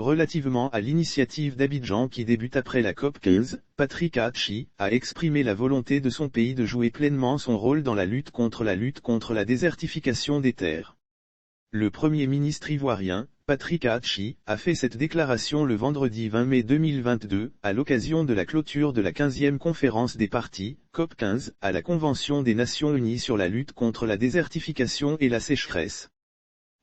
relativement à l'initiative d'Abidjan qui débute après la COP 15, Patrick Hachi a exprimé la volonté de son pays de jouer pleinement son rôle dans la lutte contre la désertification des terres. Le Premier ministre ivoirien, Patrick Hachi, a fait cette déclaration le vendredi 20 mai 2022, à l'occasion de la clôture de la 15e conférence des parties, COP 15, à la Convention des Nations Unies sur la lutte contre la désertification et la sécheresse.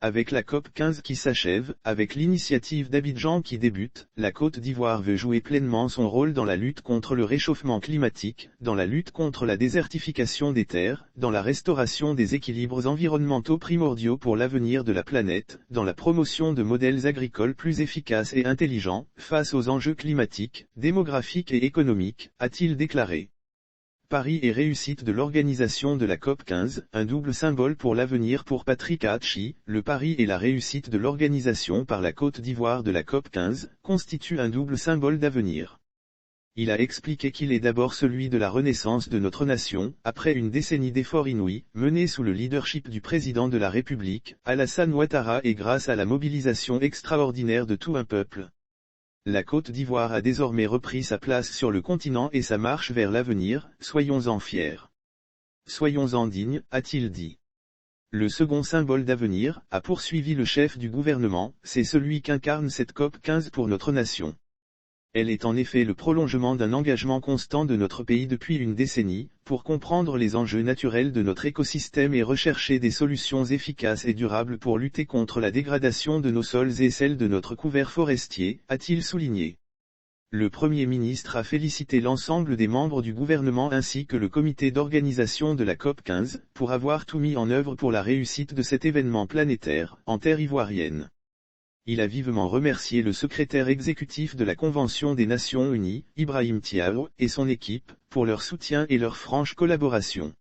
Avec la COP 15 qui s'achève, avec l'initiative d'Abidjan qui débute, la Côte d'Ivoire veut jouer pleinement son rôle dans la lutte contre le réchauffement climatique, dans la lutte contre la désertification des terres, dans la restauration des équilibres environnementaux primordiaux pour l'avenir de la planète, dans la promotion de modèles agricoles plus efficaces et intelligents, face aux enjeux climatiques, démographiques et économiques, a-t-il déclaré. Paris et réussite de l'organisation de la COP 15, un double symbole pour l'avenir pour Patrick Hachi, le pari et la réussite de l'organisation par la Côte d'Ivoire de la COP 15, constituent un double symbole d'avenir. Il a expliqué qu'il est d'abord celui de la renaissance de notre nation, après une décennie d'efforts inouïs, menés sous le leadership du président de la République, Alassane Ouattara et grâce à la mobilisation extraordinaire de tout un peuple. La Côte d'Ivoire a désormais repris sa place sur le continent et sa marche vers l'avenir, soyons-en fiers. Soyons-en dignes, a-t-il dit. Le second symbole d'avenir, a poursuivi le chef du gouvernement, c'est celui qu'incarne cette COP 15 pour notre nation. Elle est en effet le prolongement d'un engagement constant de notre pays depuis une décennie, pour comprendre les enjeux naturels de notre écosystème et rechercher des solutions efficaces et durables pour lutter contre la dégradation de nos sols et celle de notre couvert forestier, a-t-il souligné. Le Premier ministre a félicité l'ensemble des membres du gouvernement ainsi que le comité d'organisation de la COP 15, pour avoir tout mis en œuvre pour la réussite de cet événement planétaire, en terre ivoirienne. Il a vivement remercié le secrétaire exécutif de la Convention des Nations Unies, Ibrahim Thiaw, et son équipe, pour leur soutien et leur franche collaboration.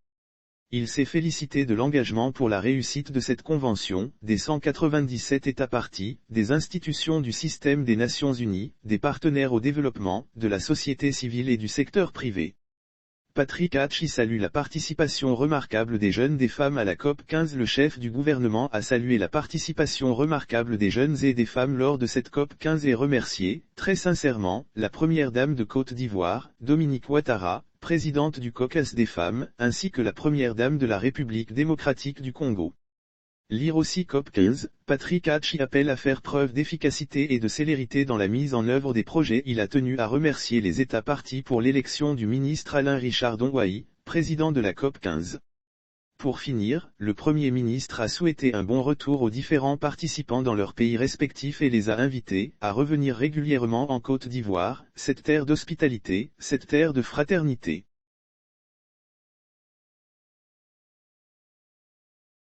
Il s'est félicité de l'engagement pour la réussite de cette convention, des 197 États parties, des institutions du système des Nations Unies, des partenaires au développement, de la société civile et du secteur privé. Patrick Hachi salue la participation remarquable des jeunes des femmes à la COP 15. Le chef du gouvernement a salué la participation remarquable des jeunes et des femmes lors de cette COP 15 et remercié, très sincèrement, la première dame de Côte d'Ivoire, Dominique Ouattara, présidente du Caucus des femmes, ainsi que la première dame de la République démocratique du Congo. Lire aussi COP 15, Patrick Hachi appelle à faire preuve d'efficacité et de célérité dans la mise en œuvre des projets. Il a tenu à remercier les États parties pour l'élection du ministre Alain Richard Dongwayi, président de la COP 15. Pour finir, le Premier ministre a souhaité un bon retour aux différents participants dans leurs pays respectifs et les a invités à revenir régulièrement en Côte d'Ivoire, cette terre d'hospitalité, cette terre de fraternité.